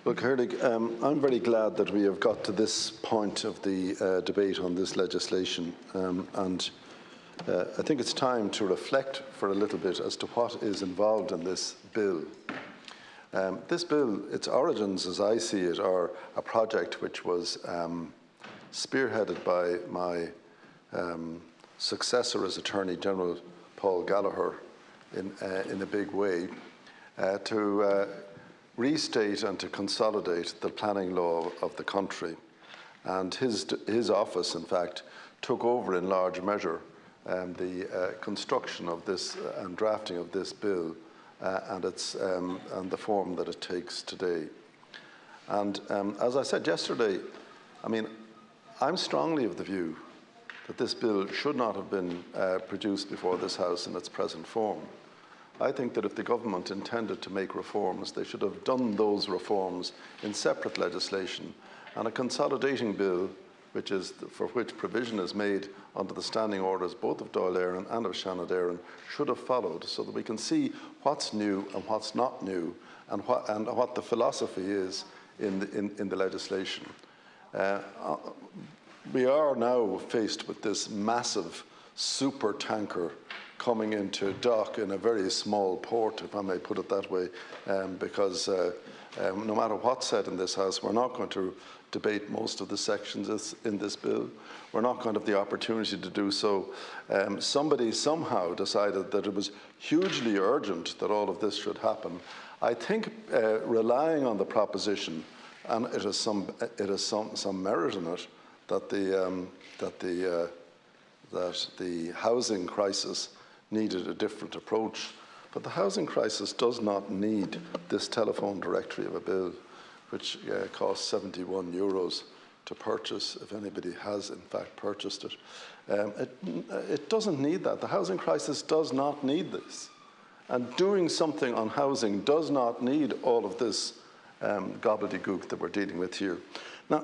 Well, Gerdig, I'm very glad that we have got to this point of the debate on this legislation, and I think it's time to reflect for a little bit as to what is involved in this bill. This bill, its origins, as I see it, are a project which was spearheaded by my successor as Attorney General, Paul Gallagher, in a big way, to restate and to consolidate the planning law of the country. And his office, in fact, took over in large measure the construction of this and drafting of this bill and the form that it takes today. And as I said yesterday, I mean, I'm strongly of the view that this bill should not have been produced before this House in its present form. I think that if the government intended to make reforms, they should have done those reforms in separate legislation, and a consolidating bill, for which provision is made under the standing orders both of Dáil Éireann and of Seanad, should have followed, so that we can see what's new and what's not new, and what the philosophy is in the legislation. We are now faced with this massive super tanker coming into dock in a very small port, if I may put it that way, because no matter what's said in this House, we're not going to debate most of the sections in this bill. We're not going to have the opportunity to do so. Somebody somehow decided that it was hugely urgent that all of this should happen. I think relying on the proposition, and it has some merit in it, that the housing crisis needed a different approach. But the housing crisis does not need this telephone directory of a bill, which costs 71 euros to purchase, if anybody has in fact purchased it. It doesn't need that. The housing crisis does not need this. And doing something on housing does not need all of this gobbledygook that we're dealing with here. Now,